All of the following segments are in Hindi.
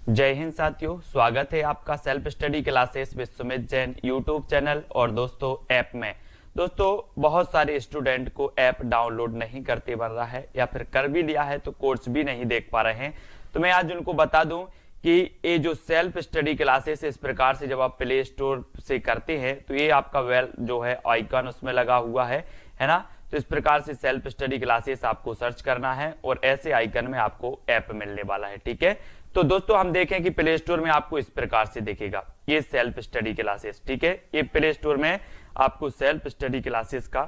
जय हिंद साथियों, स्वागत है आपका self study classes with Sumit Jain YouTube channel और दोस्तों ऐप में। दोस्तों बहुत सारे स्टूडेंट को ऐप डाउनलोड नहीं करते बन रहा है या फिर कर भी लिया है तो कोर्स भी नहीं देख पा रहे हैं। तो मैं आज उनको बता दूं कि ये जो सेल्फ स्टडी क्लासेस इस प्रकार से जब आप प्ले स्टोर से करते हैं तो ये आपका वेल जो है आइकन उसमें लगा हुआ है ना। तो इस प्रकार से सेल्फ स्टडी क्लासेस आपको सर्च करना है और ऐसे आइकन में आपको ऐप मिलने वाला है। ठीक है, तो दोस्तों हम देखें कि प्ले स्टोर में आपको इस प्रकार से दिखेगा ये सेल्फ स्टडी क्लासेस। ठीक है, ये प्ले स्टोर में आपको सेल्फ स्टडी क्लासेस का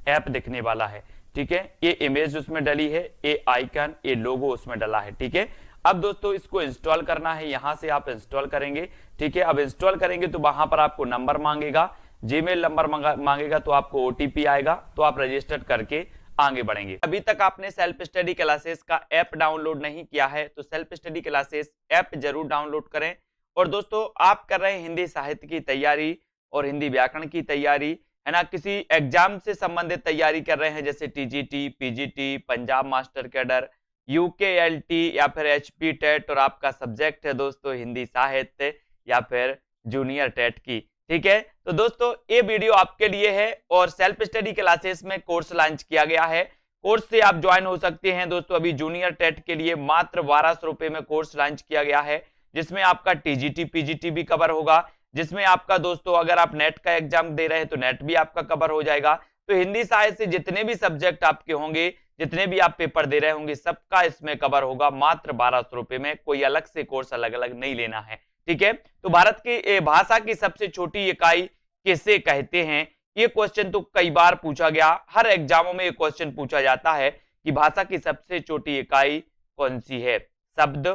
ऐप दिखने वाला है। ठीक है, ये इमेज उसमें डली है, ये आइकन, ये लोगो उसमें डला है। ठीक है, अब दोस्तों इसको इंस्टॉल करना है, यहां से आप इंस्टॉल करेंगे। ठीक है, अब इंस्टॉल करेंगे तो वहां पर आपको नंबर मांगेगा, जीमेल नंबर मांगेगा, तो आपको ओटीपी आएगा, तो आप रजिस्टर करके आगे बढ़ेंगे। अभी तक आपने सेल्फ स्टडी क्लासेस का ऐप डाउनलोड नहीं किया है तो सेल्फ स्टडी क्लासेस ऐप जरूर डाउनलोड करें। और दोस्तों आप कर रहे हैं हिंदी साहित्य की तैयारी और हिंदी व्याकरण की तैयारी, है ना, किसी एग्जाम से संबंधित तैयारी कर रहे हैं जैसे TGT, PGT, Punjab master cadre, UKLT या फिर एचपी टेट, और आपका सब्जेक्ट है दोस्तों हिंदी साहित्य या फिर जूनियर टेट की। ठीक है, तो दोस्तों ये वीडियो आपके लिए है और सेल्फ स्टडी क्लासेस में कोर्स लॉन्च किया गया है। कोर्स से आप ज्वाइन हो सकते हैं दोस्तों। अभी जूनियर टेट के लिए मात्र 1200 रुपए में कोर्स लॉन्च किया गया है, जिसमें आपका टीजीटी पीजीटी भी कवर होगा, जिसमें आपका दोस्तों अगर आप नेट का एग्जाम दे रहे हैं तो नेट भी आपका कवर हो जाएगा। तो हिंदी साहित्य से जितने भी सब्जेक्ट आपके होंगे, जितने भी आप पेपर दे रहे होंगे, सबका इसमें कवर होगा मात्र 1200 रुपए में। कोई अलग से कोर्स अलग अलग नहीं लेना है। ठीक है, तो भारत की भाषा की सबसे छोटी इकाई किसे कहते हैं, ये क्वेश्चन तो कई बार पूछा गया, हर एग्जामों में ये क्वेश्चन पूछा जाता है कि भाषा की सबसे छोटी इकाई कौन सी है। शब्द,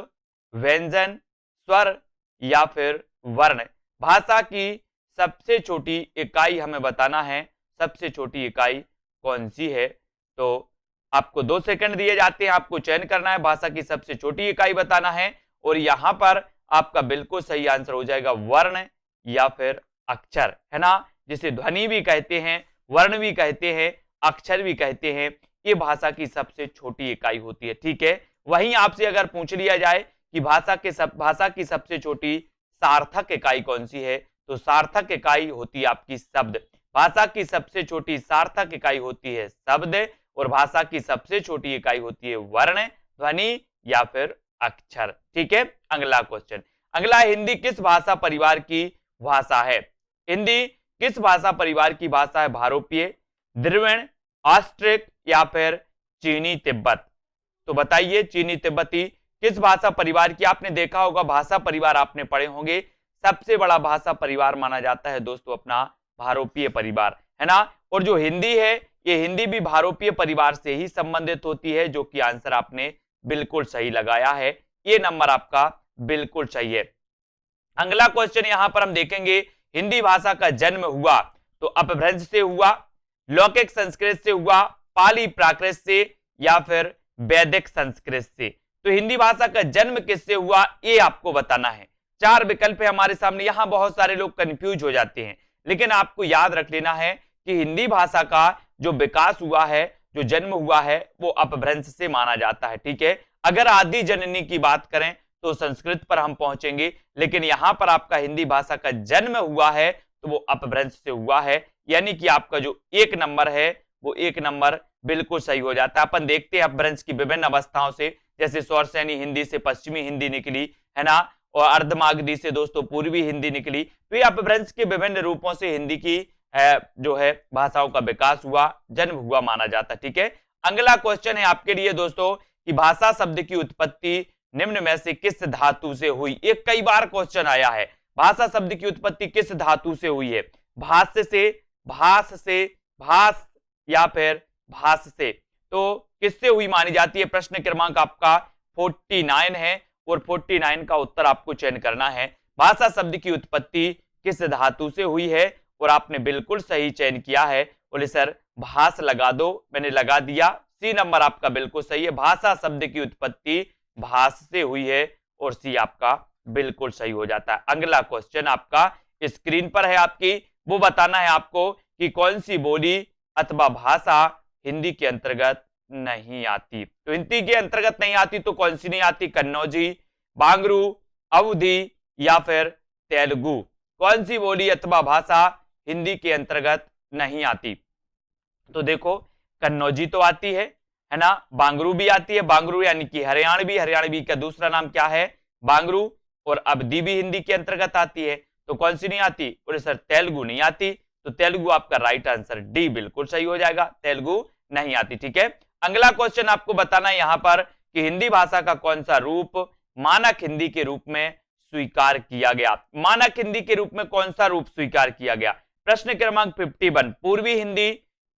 व्यंजन, स्वर या फिर वर्ण। भाषा की सबसे छोटी इकाई हमें बताना है, सबसे छोटी इकाई कौन सी है। तो आपको 2 सेकंड दिए जाते हैं, आपको चयन करना है, भाषा की सबसे छोटी इकाई बताना है और यहां पर आपका बिल्कुल सही आंसर हो जाएगा वर्ण या फिर अक्षर, है ना, जिसे ध्वनि भी कहते हैं, वर्ण भी कहते हैं, अक्षर भी कहते हैं। ये भाषा की सबसे छोटी इकाई होती है। ठीक है, वहीं आपसे अगर पूछ लिया जाए कि भाषा की सबसे छोटी सार्थक इकाई कौन सी है, तो सार्थक इकाई होती है आपकी शब्द। भाषा की सबसे छोटी सार्थक इकाई होती है शब्द और भाषा की सबसे छोटी इकाई होती है वर्ण, ध्वनि या फिर अक्षर। ठीक है, अगला क्वेश्चन, अगला, हिंदी किस भाषा परिवार की भाषा है। हिंदी किस भाषा परिवार की भाषा है। भारोपीय, द्रविड़, ऑस्ट्रिक या फिर चीनी तिब्बत। तो बताइए चीनी तिब्बती किस भाषा परिवार की। आपने देखा होगा भाषा परिवार आपने पढ़े होंगे, सबसे बड़ा भाषा परिवार माना जाता है दोस्तों अपना भारोपीय परिवार, है ना। और जो हिंदी है, ये हिंदी भी भारोपीय परिवार से ही संबंधित होती है, जो कि आंसर आपने बिल्कुल सही लगाया है, ये नंबर आपका बिल्कुल सही है। अगला क्वेश्चन यहां पर हम देखेंगे, हिंदी भाषा का जन्म हुआ तो अपभ्रंश से हुआ, लौकिक संस्कृत से हुआ, पाली प्राकृत से या फिर वैदिक संस्कृत से। तो हिंदी भाषा का जन्म किससे हुआ, ये आपको बताना है। 4 विकल्प है हमारे सामने। यहां बहुत सारे लोग कंफ्यूज हो जाते हैं, लेकिन आपको याद रख लेना है कि हिंदी भाषा का जो विकास हुआ है, जो जन्म हुआ है, वो अपभ्रंश से माना जाता है। ठीक है, अगर आदि जननी की बात करें तो संस्कृत पर हम पहुंचेंगे, लेकिन यहां पर आपका हिंदी भाषा का जन्म हुआ है तो वो अपभ्रंश से हुआ है, यानी कि आपका जो 1 नंबर है वो 1 नंबर बिल्कुल सही हो जाता है। अपन देखते हैं अपभ्रंश की विभिन्न अवस्थाओं से, जैसे स्वरसैनी हिंदी से पश्चिमी हिंदी निकली, है ना, और अर्धमागधी से दोस्तों पूर्वी हिंदी निकली। तो ये अपभ्रंश के विभिन्न रूपों से हिंदी की जो है भाषाओं का विकास हुआ, जन्म हुआ माना जाता है। ठीक है, अगला क्वेश्चन है आपके लिए दोस्तों कि भाषा शब्द की उत्पत्ति निम्न में से किस धातु से हुई। एक कई बार क्वेश्चन आया है, भाषा शब्द की उत्पत्ति किस धातु से हुई है। भाष्य से, भास से, भास या फिर भास से। तो किससे हुई मानी जाती है। प्रश्न क्रमांक आपका 49 है और 49 का उत्तर आपको चयन करना है। भाषा शब्द की उत्पत्ति किस धातु से हुई है, और आपने बिल्कुल सही चयन किया है। बोले सर भास लगा दो, मैंने लगा दिया, सी नंबर आपका बिल्कुल सही है। भाषा शब्द की उत्पत्ति भास से हुई है और सी आपका बिल्कुल सही हो जाता है। अगला क्वेश्चन आपका स्क्रीन पर है आपकी, वो बताना है आपको कि कौन सी बोली अथवा भाषा हिंदी के अंतर्गत नहीं आती। तो हिंदी के अंतर्गत नहीं आती तो कौन सी नहीं आती। कन्नौजी, बांगरू, अवधी या फिर तेलुगु? कौन सी बोली अथवा भाषा हिंदी के अंतर्गत नहीं आती? तो देखो, कन्नौजी तो आती है ना, बांगरू भी आती है, बांगरू यानी कि हरियाणवी, हरियाणवी का दूसरा नाम क्या है? बांगरू। और अवधी भी हिंदी के अंतर्गत आती है, तो कौन सी नहीं आती? बोले सर तेलुगु नहीं आती, तो तेलुगु आपका राइट आंसर डी बिल्कुल सही हो जाएगा, तेलुगु नहीं आती। ठीक है, अगला क्वेश्चन आपको बताना है यहां पर कि हिंदी भाषा का कौन सा रूप मानक हिंदी के रूप में स्वीकार किया गया? मानक हिंदी के रूप में कौन सा रूप स्वीकार किया गया? प्रश्न क्रमांक 51, पूर्वी हिंदी,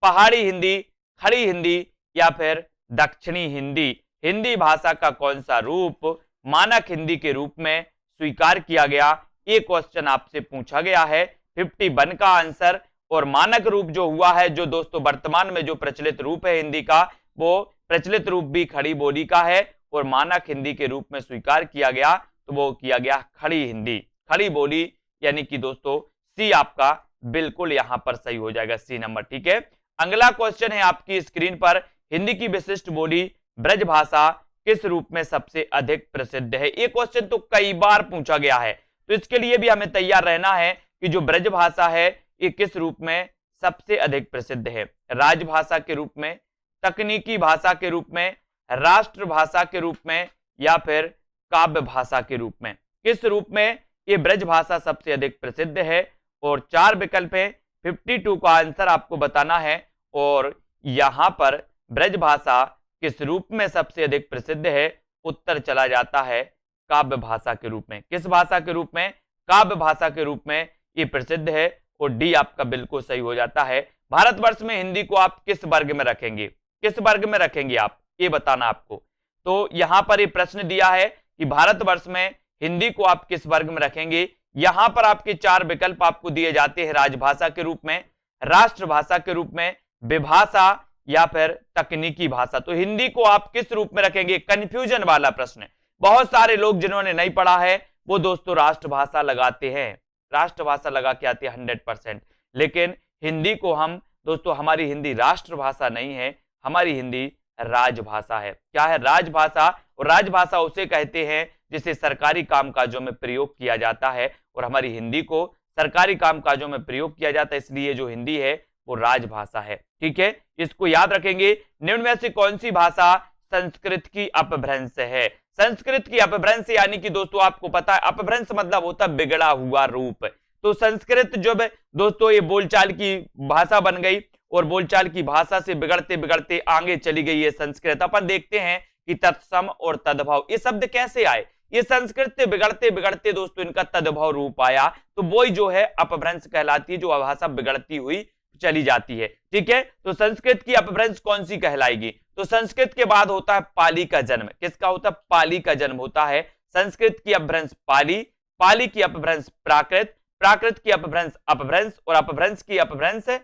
पहाड़ी हिंदी, खड़ी हिंदी या फिर दक्षिणी हिंदी? हिंदी भाषा का कौन सा रूप मानक हिंदी के रूप में स्वीकार किया गया? ये क्वेश्चन आपसे पूछा गया है 51 का आंसर। और मानक रूप जो हुआ है, जो दोस्तों वर्तमान में जो प्रचलित रूप है हिंदी का, वो प्रचलित रूप भी खड़ी बोली का है, और मानक हिंदी के रूप में स्वीकार किया गया तो वो किया गया खड़ी हिंदी, खड़ी बोली, यानी कि दोस्तों सी आपका बिल्कुल यहां पर सही हो जाएगा, सी नंबर। ठीक है, अगला क्वेश्चन है आपकी स्क्रीन पर, हिंदी की विशिष्ट बोली ब्रजभाषा किस रूप में सबसे अधिक प्रसिद्ध है? ये क्वेश्चन तो कई बार पूछा गया है, तो इसके लिए भी हमें तैयार रहना है कि जो ब्रजभाषा है ये किस रूप में सबसे अधिक प्रसिद्ध है? राजभाषा के रूप में, तकनीकी भाषा के रूप में, राष्ट्रभाषा के रूप में या फिर काव्य भाषा के रूप में? किस रूप में ये ब्रजभाषा सबसे अधिक प्रसिद्ध है? और 4 विकल्प है, 52 का आंसर आपको बताना है। और यहां पर ब्रजभाषा किस रूप में सबसे अधिक प्रसिद्ध है? उत्तर चला जाता है काव्य भाषा के रूप में। किस भाषा के रूप में? काव्य भाषा के रूप में ये प्रसिद्ध है, और डी आपका बिल्कुल सही हो जाता है। भारतवर्ष में हिंदी को आप किस वर्ग में रखेंगे? किस वर्ग में रखेंगे आप, ये बताना आपको। तो यहां पर ये प्रश्न दिया है कि भारतवर्ष में हिंदी को आप किस वर्ग में रखेंगे? यहां पर आपके 4 विकल्प आपको दिए जाते हैं, राजभाषा के रूप में, राष्ट्रभाषा के रूप में, विभाषा या फिर तकनीकी भाषा। तो हिंदी को आप किस रूप में रखेंगे? कंफ्यूजन वाला प्रश्न। बहुत सारे लोग जिन्होंने नहीं पढ़ा है वो दोस्तों राष्ट्रभाषा लगाते हैं, राष्ट्रभाषा लगा के आते हैं 100%, लेकिन हिंदी को हम दोस्तों, हमारी हिंदी राष्ट्रभाषा नहीं है, हमारी हिंदी राजभाषा है। क्या है? राजभाषा। और राजभाषा उसे कहते हैं जिसे सरकारी कामकाजों में प्रयोग किया जाता है, और हमारी हिंदी को सरकारी कामकाजों में प्रयोग किया जाता है, इसलिए जो हिंदी है वो राजभाषा है। ठीक है, इसको याद रखेंगे। निम्न में से कौन सी भाषा संस्कृत की अपभ्रंश है? संस्कृत की अपभ्रंश यानी कि दोस्तों आपको पता है अपभ्रंश मतलब होता है बिगड़ा हुआ रूप। तो संस्कृत जब दोस्तों ये बोलचाल की भाषा बन गई, और बोलचाल की भाषा से बिगड़ते बिगड़ते आगे चली गई है संस्कृत। अपन देखते हैं कि तत्सम और तद्भव ये शब्द कैसे आए। ये संस्कृत से बिगड़ते बिगड़ते दोस्तों इनका तद्भव रूप आया, तो वही जो है अपभ्रंश कहलाती है, जो भाषा बिगड़ती हुई चली जाती है। ठीक है, तो संस्कृत की अपभ्रंश कौन सी कहलाएगी? तो संस्कृत के बाद होता है पाली का जन्म। किसका होता है? पाली का जन्म होता है। संस्कृत की अपभ्रंश पाली, पाली की अपभ्रंश प्राकृत, प्राकृत की अपभ्रंश अपभ्रंश, और अपभ्रंश की अपभ्रंश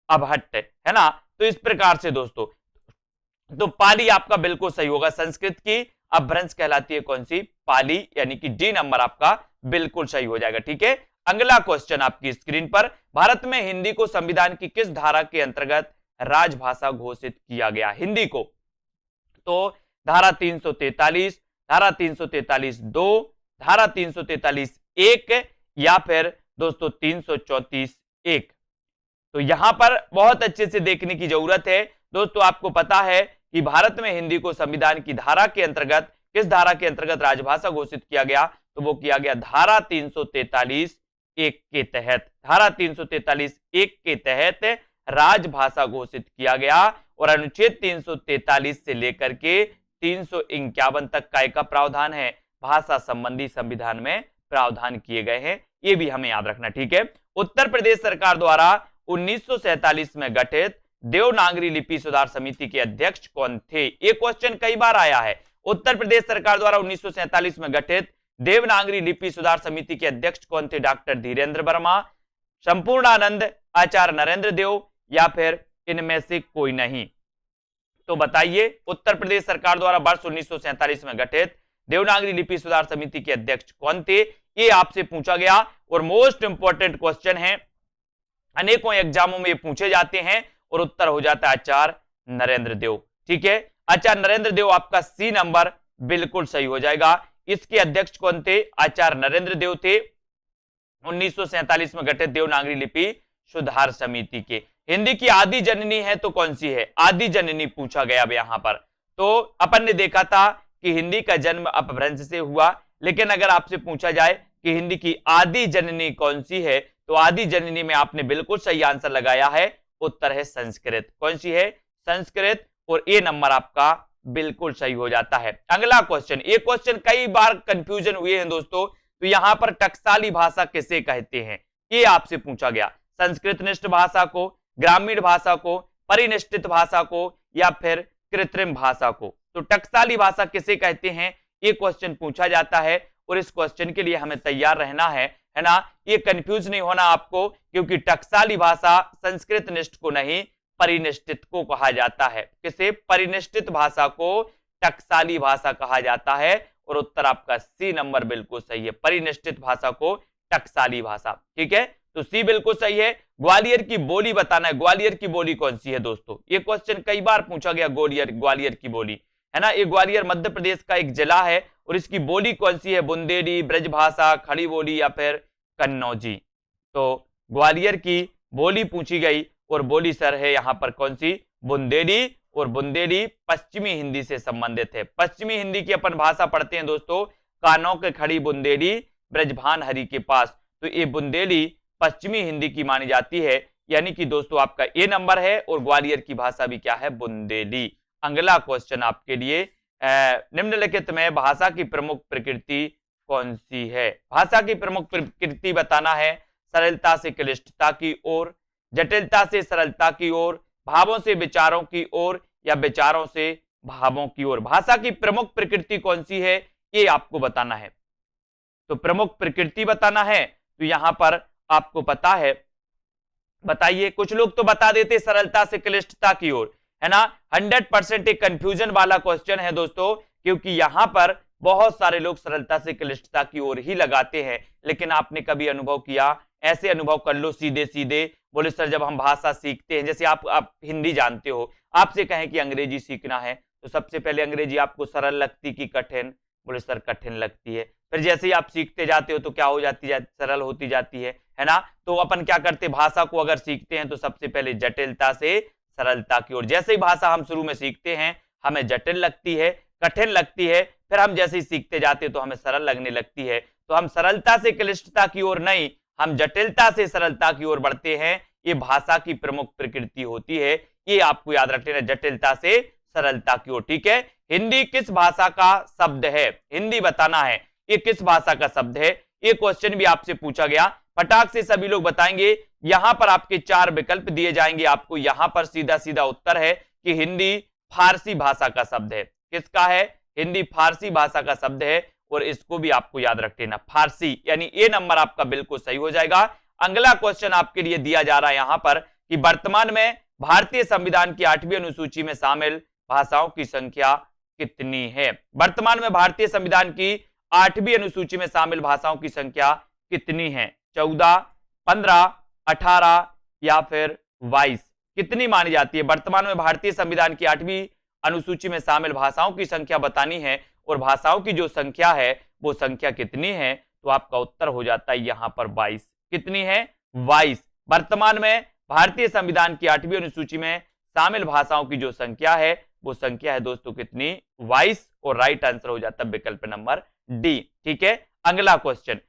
अभट्ट, है ना। तो इस प्रकार से दोस्तों, तो पाली आपका बिल्कुल सही होगा। संस्कृत की अपभ्रंश कहलाती है कौन सी? पाली, यानी कि डी नंबर आपका बिल्कुल सही हो जाएगा। ठीक है, अगला क्वेश्चन आपकी स्क्रीन पर, भारत में हिंदी को संविधान की किस धारा के अंतर्गत राजभाषा घोषित किया गया? हिंदी को तो धारा 343, धारा 343(2), धारा 343(1) या फिर दोस्तों 334(1). तो यहां पर बहुत अच्छे से देखने की जरूरत है दोस्तों। आपको पता है कि भारत में हिंदी को संविधान की धारा के अंतर्गत, किस धारा के अंतर्गत राजभाषा घोषित किया गया? तो वो किया गया धारा 343(1) के तहत। धारा 343(1) के तहत राजभाषा घोषित किया गया, और अनुच्छेद 343 से लेकर के 351 तक काय का प्रावधान है? भाषा संबंधी संविधान में प्रावधान किए गए हैं, ये भी हमें याद रखना। ठीक है, उत्तर प्रदेश सरकार द्वारा 1947 में गठित देवनागरी लिपि सुधार समिति के अध्यक्ष कौन थे? ये क्वेश्चन कई बार आया है। उत्तर प्रदेश सरकार द्वारा 1947 में गठित देवनागरी लिपि सुधार समिति के अध्यक्ष कौन थे? डॉक्टर धीरेन्द्र वर्मा, संपूर्णानंद, आचार्य नरेंद्र देव या फिर इनमें से कोई नहीं? तो बताइए, उत्तर प्रदेश सरकार द्वारा वर्ष 1947 में गठित देवनागरी लिपि सुधार समिति के अध्यक्ष कौन थे? ये आपसे पूछा गया, और मोस्ट इंपॉर्टेंट क्वेश्चन है, अनेकों एग्जामों में ये पूछे जाते हैं, और उत्तर हो जाता है आचार्य नरेंद्र देव। ठीक है, आचार्य नरेंद्र देव आपका सी नंबर बिल्कुल सही हो जाएगा। इसके अध्यक्ष कौन थे? आचार्य नरेंद्र देव थे। 1947 में गठित देवनागरी लिपि सुधार समिति के। हिंदी की आदि जननी है तो कौन सी है? आदि जननी पूछा गया अब यहां पर। तो अपन ने देखा था कि हिंदी का जन्म अपभ्रंश से हुआ, लेकिन अगर आपसे पूछा जाए कि हिंदी की आदि जननी कौन सी है, तो आदि जननी में आपने बिल्कुल सही आंसर लगाया है। उत्तर है संस्कृत। कौन सी है? संस्कृत। और ए नंबर आपका बिल्कुल सही हो जाता है। अगला क्वेश्चन, ये क्वेश्चन कई बार कंफ्यूजन हुए हैं दोस्तों। तो यहां पर टकसाली भाषा किसे कहते हैं, ये आपसे पूछा गया। संस्कृतनिष्ठ भाषा को, ग्रामीण भाषा को, परिनिष्ठित भाषा को, या फिर कृत्रिम भाषा को? तो टकसाली भाषा किसे कहते हैं, ये क्वेश्चन पूछा जाता है। और इस क्वेश्चन के लिए हमें तैयार रहना है ना। ये कंफ्यूज नहीं होना आपको, क्योंकि टकसाली भाषा संस्कृतनिष्ठ को नहीं, परिनिष्ठित को कहा जाता है। किसे? परिनिष्ठित भाषा को टकसाली भाषा कहा जाता है। और उत्तर आपका सी नंबर बिल्कुल सही है, परिनिष्ठित भाषा को टकसाली भाषा। ठीक है, तो सी बिल्कुल सही है। ग्वालियर की बोली बताना है। ग्वालियर की बोली कौन सी है दोस्तों? ये क्वेश्चन कई बार पूछा गया। ग्वालियर की बोली है ना। ये ग्वालियर मध्य प्रदेश का एक जिला है। और इसकी बोली कौन सी है? बुंदेली, ब्रजभाषा, खड़ी बोली, या फिर कन्नौजी? तो ग्वालियर की बोली पूछी गई, और बोली सर है यहां पर कौन सी? बुंदेली। और बुंदेली पश्चिमी हिंदी से संबंधित है। पश्चिमी हिंदी की अपन भाषा पढ़ते हैं दोस्तों, कानों के खड़ी बुंदेली ब्रजभान हरि के पास। तो ये बुंदेली पश्चिमी हिंदी की मानी जाती है, यानी कि दोस्तों आपका ए नंबर है। और ग्वालियर की भाषा भी क्या है? बुंदेली। अगला क्वेश्चन आपके लिए, निम्नलिखित में भाषा की प्रमुख प्रकृति कौन सी है? भाषा की प्रमुख प्रकृति बताना है। सरलता से क्लिष्टता की ओर, जटिलता से सरलता की ओर, भावों से विचारों की ओर, या विचारों से भावों की ओर? भाषा की प्रमुख प्रकृति कौन सी है, ये आपको बताना है। तो प्रमुख प्रकृति बताना है। तो यहां पर आपको पता है, बताइए। कुछ लोग तो बता देते सरलता से क्लिष्टता की ओर, है ना। 100% एक कंफ्यूजन वाला क्वेश्चन है दोस्तों, क्योंकि यहां पर बहुत सारे लोग सरलता से क्लिष्टता की ओर ही लगाते हैं। लेकिन आपने कभी अनुभव किया? ऐसे अनुभव कर लो सीधे सीधे। बोले सर जब हम भाषा सीखते हैं, जैसे आप हिंदी जानते हो, आपसे कहें कि अंग्रेजी सीखना है, तो सबसे पहले अंग्रेजी आपको सरल लगती कि कठिन? बोले सर कठिन लगती है। फिर जैसे ही आप सीखते जाते हो तो क्या हो जाती है? सरल होती जाती है ना। तो अपन क्या करते, भाषा को अगर सीखते हैं तो सबसे पहले जटिलता से सरलता की ओर। जैसे ही भाषा हम शुरू में सीखते हैं हमें जटिल लगती है, कठिन लगती है, फिर हम जैसे ही सीखते जाते हैं तो हमें सरल लगने लगती है। तो हम सरलता से क्लिष्टता की ओर नहीं, हम जटिलता से सरलता की ओर बढ़ते हैं। ये भाषा की प्रमुख प्रकृति होती है, ये आपको याद रख लेना, जटिलता से सरलता की ओर। ठीक है, हिंदी किस भाषा का शब्द है? हिंदी बताना है, ये किस भाषा का शब्द है। ये क्वेश्चन भी आपसे पूछा गया, फटाक से सभी लोग बताएंगे। यहां पर आपके 4 विकल्प दिए जाएंगे आपको। यहां पर सीधा सीधा उत्तर है कि हिंदी फारसी भाषा का शब्द है। किसका है? हिंदी फारसी भाषा का शब्द है। और इसको भी आपको याद रख लेना, फारसी, यानी ए नंबर आपका बिल्कुल सही हो जाएगा। अगला क्वेश्चन आपके लिए दिया जा रहा है यहां पर कि वर्तमान में भारतीय संविधान की 8वीं अनुसूची में शामिल भाषाओं की संख्या कितनी है? वर्तमान में भारतीय संविधान की 8वीं अनुसूची में शामिल भाषाओं की संख्या कितनी है? 14, 15, 18 या फिर 22? कितनी मानी जाती है? वर्तमान में भारतीय संविधान की 8वीं अनुसूची में शामिल भाषाओं की संख्या बतानी है, और भाषाओं की जो संख्या है वो संख्या कितनी है? तो आपका उत्तर हो जाता है यहां पर 22। कितनी है? 22। वर्तमान में भारतीय संविधान की 8वीं अनुसूची में शामिल भाषाओं की जो संख्या है वो संख्या है दोस्तों कितनी? 22। और राइट आंसर हो जाता है विकल्प नंबर डी। ठीक है, अगला क्वेश्चन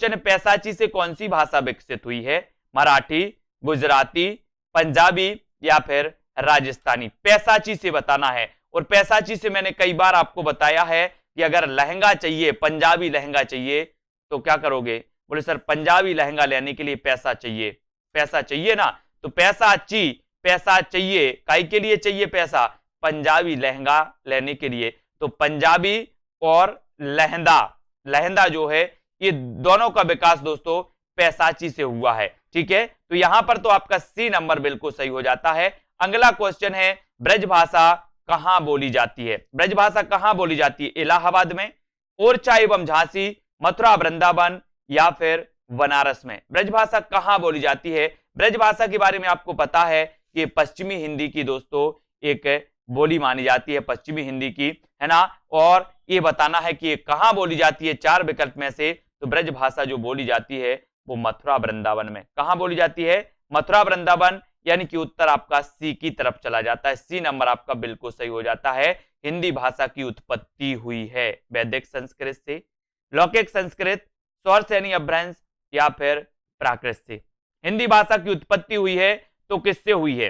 है, पैसाची से कौन सी भाषा विकसित हुई है? मराठी, गुजराती, पंजाबी या फिर राजस्थानी? पैसाची से बताना है। और पैसाची से मैंने कई बार आपको बताया है कि अगर लहंगा चाहिए, पंजाबी लहंगा चाहिए, तो क्या करोगे? बोले सर पंजाबी लहंगा लेने के लिए पैसा चाहिए, पैसा चाहिए ना। तो पैसा चाहिए, काई के लिए चाहिए पैसा? पंजाबी लहंगा लेने के लिए। तो पंजाबी और लहंदा जो है, ये दोनों का विकास दोस्तों पैसाची से हुआ है। ठीक है, तो यहां पर तो आपका सी नंबर बिल्कुल सही हो जाता है। अगला क्वेश्चन है, ब्रजभाषा कहां बोली जाती है? ब्रजभाषा कहां बोली जाती है? इलाहाबाद में, ओरछा एवं झांसी, मथुरा, वृंदावन या फिर बनारस में? ब्रजभाषा कहां बोली जाती है? ब्रजभाषा के बारे में आपको पता है कि पश्चिमी हिंदी की दोस्तों एक बोली मानी जाती है पश्चिमी हिंदी की, है ना। और ये बताना है कि ये कहां बोली जाती है, 4 विकल्प में से। तो ब्रज भाषा जो बोली जाती है वो मथुरा वृंदावन में। कहां बोली जाती है? मथुरा वृंदावन, यानी कि उत्तर आपका सी की तरफ चला जाता है। सी नंबर आपका बिल्कुल सही हो जाता है। हिंदी भाषा की उत्पत्ति हुई है वैदिक संस्कृत से, लौकिक संस्कृत, स्वर सैनी अपभ्रंश या फिर प्राकृत से। हिंदी भाषा की उत्पत्ति हुई है तो किससे हुई है?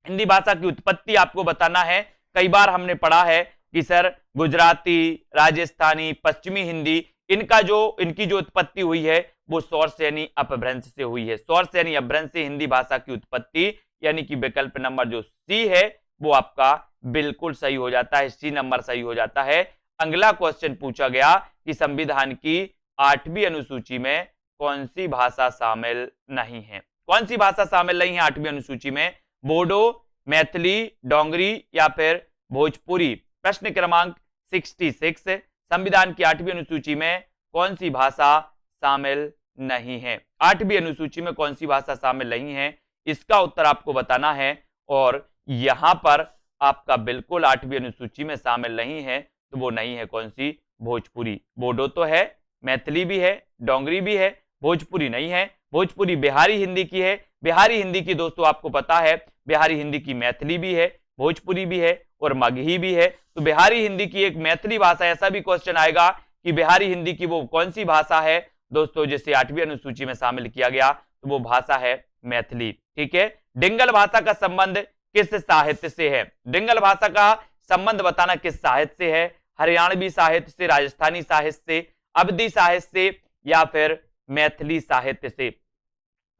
हिंदी भाषा की उत्पत्ति आपको बताना है। कई बार हमने पढ़ा है कि सर गुजराती, राजस्थानी, पश्चिमी हिंदी, इनकी जो उत्पत्ति हुई है वो स्वर सैनी अपभ्रंश से हुई है। स्वर सैनी अपभ्रंश से हिंदी भाषा की उत्पत्ति, यानी कि विकल्प नंबर जो सी है वो आपका बिल्कुल सही हो जाता है। सी नंबर सही हो जाता है। अगला क्वेश्चन पूछा गया कि संविधान की 8वीं अनुसूची में कौन सी भाषा शामिल नहीं है? कौन सी भाषा शामिल नहीं है 8वीं अनुसूची में? बोडो, मैथिली, डोंगरी या फिर भोजपुरी। प्रश्न क्रमांक 66, संविधान की 8वीं अनुसूची में कौन सी भाषा शामिल नहीं है? 8वीं अनुसूची में कौन सी भाषा शामिल नहीं है, इसका उत्तर आपको बताना है। और यहां पर आपका बिल्कुल 8वीं अनुसूची में शामिल नहीं है, तो वो नहीं है कौन सी? भोजपुरी। बोडो तो है, मैथिली भी है, डोंगरी भी है, भोजपुरी नहीं है। भोजपुरी बिहारी हिंदी की है। बिहारी हिंदी की दोस्तों आपको पता है, बिहारी हिंदी की मैथिली भी है, भोजपुरी भी है और मगही भी है। तो बिहारी हिंदी की एक मैथिली भाषा, ऐसा भी क्वेश्चन आएगा कि बिहारी हिंदी की वो कौन सी भाषा है दोस्तों जिसे 8वीं अनुसूची में शामिल किया गया, तो वो भाषा है मैथिली। ठीक है। डिंगल भाषा का संबंध किस साहित्य से है? डिंगल भाषा का संबंध बताना किस साहित्य से है? हरियाणवी साहित्य से, राजस्थानी साहित्य से, अवधी साहित्य से या फिर मैथिली साहित्य से?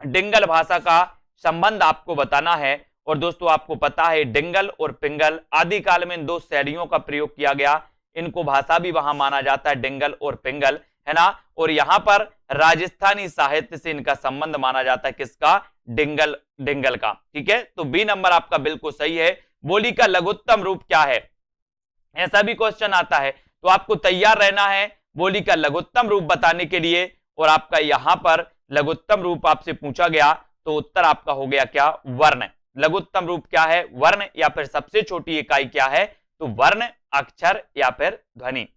डिंगल भाषा का संबंध आपको बताना है। और दोस्तों आपको पता है डिंगल और पिंगल आदिकाल में 2 शैलियों का प्रयोग किया गया। इनको भाषा भी वहां माना जाता है, डिंगल और पिंगल, है ना। और यहां पर राजस्थानी साहित्य से इनका संबंध माना जाता है। किसका? डिंगल का। ठीक है। तो बी नंबर आपका बिल्कुल सही है। बोली का लघुत्तम रूप क्या है? ऐसा भी क्वेश्चन आता है, तो आपको तैयार रहना है बोली का लघुत्तम रूप बताने के लिए। और आपका यहां पर लघुत्तम रूप आपसे पूछा गया तो उत्तर आपका हो गया क्या? वर्ण। लघुत्तम रूप क्या है? वर्ण। या फिर सबसे छोटी इकाई क्या है? तो वर्ण, अक्षर या फिर ध्वनि।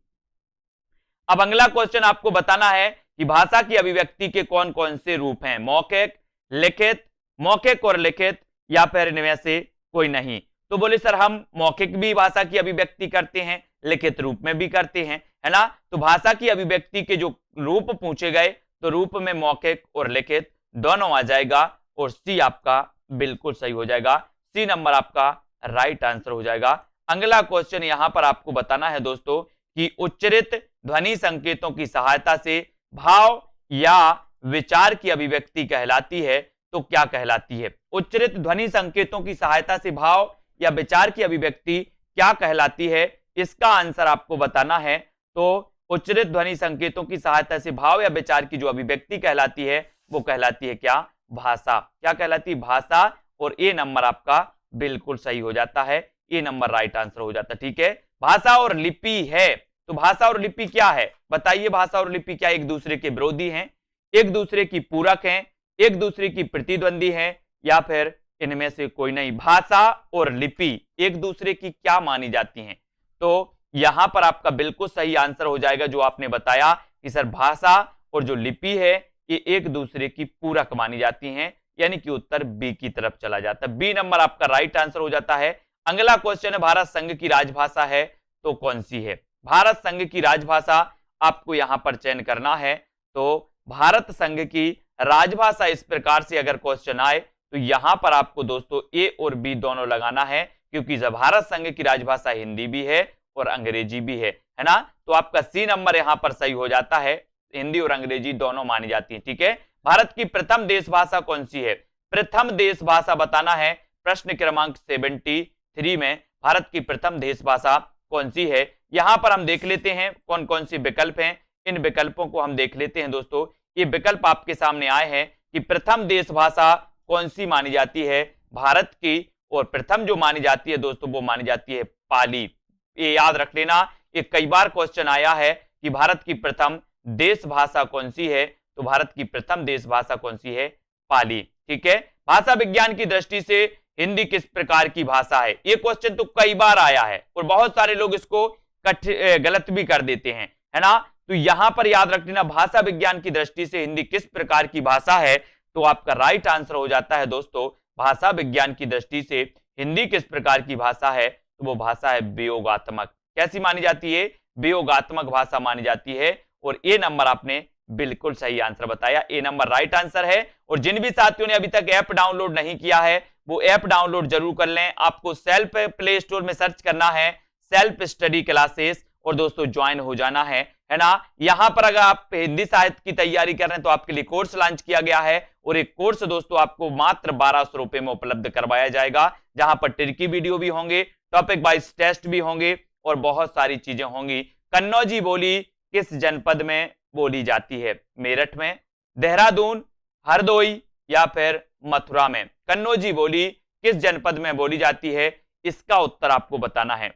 अब अगला क्वेश्चन आपको बताना है कि भाषा की अभिव्यक्ति के कौन कौन से रूप हैं? मौखिक, लिखित, मौखिक और लिखित या फिर इनमें से कोई नहीं। तो बोले सर हम मौखिक भी भाषा की अभिव्यक्ति करते हैं, लिखित रूप में भी करते हैं, है ना। तो भाषा की अभिव्यक्ति के जो रूप पूछे गए तो रूप में मौखिक और लिखित दोनों आ जाएगा और सी आपका बिल्कुल सही हो जाएगा। सी नंबर आपका राइट आंसर हो जाएगा। अगला क्वेश्चन यहां पर आपको बताना है दोस्तों कि उच्चरित ध्वनि संकेतों की सहायता से भाव या विचार की अभिव्यक्ति कहलाती है, तो क्या कहलाती है? उच्चरित ध्वनि संकेतों की सहायता से भाव या विचार की अभिव्यक्ति क्या कहलाती है, इसका आंसर आपको बताना है। तो उच्चरित ध्वनि संकेतों की सहायता से भाव या विचार की जो अभिव्यक्ति कहलाती है वो कहलाती है क्या? भाषा। क्या कहलाती है? भाषा। और ए नंबर आपका बिल्कुल सही हो जाता है। ए नंबर राइट आंसर हो जाता है। ठीक है। भाषा और लिपि है, तो भाषा और लिपि क्या है बताइए? भाषा और लिपि क्या एक दूसरे के विरोधी हैं, एक दूसरे की पूरक हैं, एक दूसरे की प्रतिद्वंदी हैं या फिर इनमें से कोई नहीं? भाषा और लिपि एक दूसरे की क्या मानी जाती हैं? तो यहां पर आपका बिल्कुल सही आंसर हो जाएगा जो आपने बताया कि सर भाषा और जो लिपि है ये एक दूसरे की पूरक मानी जाती हैं, यानी कि उत्तर बी की तरफ चला जाता है। बी नंबर आपका राइट आंसर हो जाता है। अगला क्वेश्चन है भारत संघ की राजभाषा है तो कौन सी है? भारत संघ की राजभाषा आपको यहां पर चयन करना है। तो भारत संघ की राजभाषा इस प्रकार से अगर क्वेश्चन आए तो यहां पर आपको दोस्तों ए और बी दोनों लगाना है, क्योंकि जब भारत संघ की राजभाषा हिंदी भी है और अंग्रेजी भी है ना। तो आपका सी नंबर यहां पर सही हो जाता है। हिंदी और अंग्रेजी दोनों मानी जाती है। ठीक है। भारत की प्रथम देश भाषा कौन सी है? प्रथम देश भाषा बताना है। प्रश्न क्रमांक 73 में भारत की प्रथम देश भाषा कौन सी है? यहां पर हम देख लेते हैं कौन कौन से विकल्प हैं। इन विकल्पों को हम देख लेते हैं दोस्तों। ये विकल्प आपके सामने आए हैं कि प्रथम देश भाषा कौन सी मानी जाती है भारत की, और प्रथम जो मानी जाती है दोस्तों वो मानी जाती है पाली। ये याद रख लेना, ये कई बार क्वेश्चन आया है कि भारत की प्रथम देश भाषा कौन सी है, तो भारत की प्रथम देश भाषा कौन सी है? पाली। ठीक है। भाषा विज्ञान की दृष्टि से हिंदी किस प्रकार की भाषा है। ये क्वेश्चन तो कई बार आया है और बहुत सारे लोग इसको गलत भी कर देते हैं, है ना। तो यहां पर याद रख लेना, भाषा विज्ञान की दृष्टि से हिंदी किस प्रकार की भाषा है, तो आपका राइट आंसर हो जाता है दोस्तों, भाषा विज्ञान की दृष्टि से हिंदी किस प्रकार की भाषा है, तो वो भाषा है वियोगात्मक। कैसी मानी जाती है? वियोगात्मक भाषा मानी जाती है। और ए नंबर आपने बिल्कुल सही आंसर बताया, ए नंबर राइट आंसर है। और जिन भी साथियों ने अभी तक ऐप डाउनलोड नहीं किया है वो ऐप डाउनलोड जरूर कर लें। आपको सेल्फ प्ले स्टोर में सर्च करना है सेल्फ स्टडी क्लासेस और दोस्तों ज्वाइन हो जाना है ना। यहां पर अगर आप हिंदी साहित्य की तैयारी कर रहे हैं तो आपके लिए कोर्स लॉन्च किया गया है और एक कोर्स दोस्तों आपको मात्र 1200 रुपए में उपलब्ध करवाया जाएगा, जहां पर ट्रिकी वीडियो भी होंगे, टॉपिक वाइज टेस्ट भी होंगे और बहुत सारी चीजें होंगी। कन्नौजी बोली किस जनपद में बोली जाती है? मेरठ में, देहरादून, हरदोई या फिर मथुरा में? कन्नौजी बोली किस जनपद में बोली जाती है, इसका उत्तर आपको बताना है।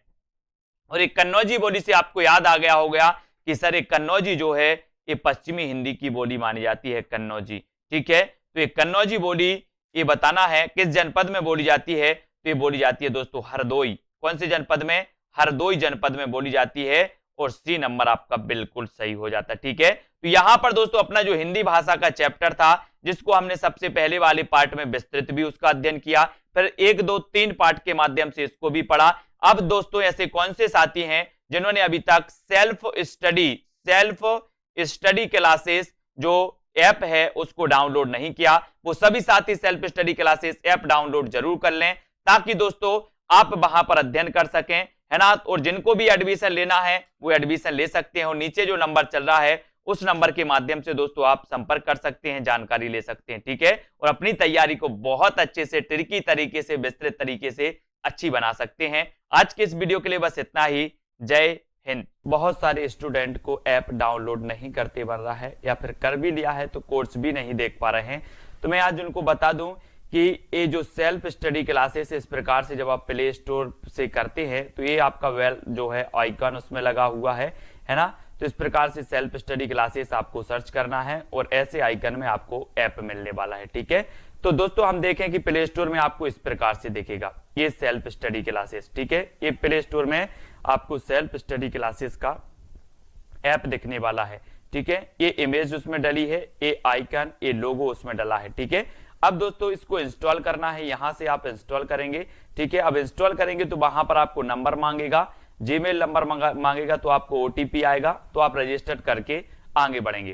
और एक कन्नौजी बोली से आपको याद आ गया होगा कि सर एक कन्नौजी जो है ये पश्चिमी हिंदी की बोली मानी जाती है, कन्नौजी। ठीक है, तो ये कन्नौजी बोली ये बताना है किस जनपद में बोली जाती है, तो ये बोली जाती है दोस्तों हरदोई। कौन से जनपद में? हरदोई जनपद में बोली जाती है और सी नंबर आपका बिल्कुल सही हो जाता है। ठीक है, तो यहां पर दोस्तों अपना जो हिंदी भाषा का चैप्टर था जिसको हमने सबसे पहले वाले पार्ट में विस्तृत भी उसका अध्ययन किया, फिर 1, 2, 3 पार्ट के माध्यम से इसको भी पढ़ा। अब दोस्तों ऐसे कौन से साथी हैं जिन्होंने अभी तक सेल्फ स्टडी क्लासेस जो ऐप है उसको डाउनलोड नहीं किया, वो सभी साथी self study classes app download जरूर कर लें ताकि दोस्तों आप वहां पर अध्ययन कर सकें, है ना। और जिनको भी एडमिशन लेना है वो एडमिशन ले सकते हैं और नीचे जो नंबर चल रहा है उस नंबर के माध्यम से दोस्तों आप संपर्क कर सकते हैं, जानकारी ले सकते हैं। ठीक है, और अपनी तैयारी को बहुत अच्छे से ट्रिकी तरीके से विस्तृत तरीके से अच्छी बना सकते हैं। आज के इस वीडियो के लिए बस इतना ही। जय हिंद। बहुत सारे स्टूडेंट को ऐप डाउनलोड नहीं करते बन रहा है या फिर कर भी लिया है तो कोर्स भी नहीं देख पा रहे हैं, तो मैं आज उनको बता दूं कि ये जो सेल्फ स्टडी क्लासेस इस प्रकार से जब आप प्ले स्टोर से करते हैं तो ये आपका वेल जो है आइकन उसमें लगा हुआ है ना। तो इस प्रकार से सेल्फ स्टडी क्लासेस आपको सर्च करना है और ऐसे आइकन में आपको ऐप मिलने वाला है। ठीक है, तो दोस्तों हम देखें कि प्ले स्टोर में आपको इस प्रकार से दिखेगा ये सेल्फ स्टडी क्लासेस। ठीक है, ये प्ले स्टोर में आपको सेल्फ स्टडी क्लासेस का ऐप दिखने वाला है। ठीक है, ये इमेज उसमें डली है, ये आइकन, ये लोगो उसमें डला है। ठीक है, अब दोस्तों इसको इंस्टॉल करना है, यहां से आप इंस्टॉल करेंगे। ठीक है, अब इंस्टॉल करेंगे तो वहां पर आपको नंबर मांगेगा, जीमेल नंबर मांगेगा, तो आपको ओटीपी आएगा, तो आप रजिस्टर करके आगे बढ़ेंगे।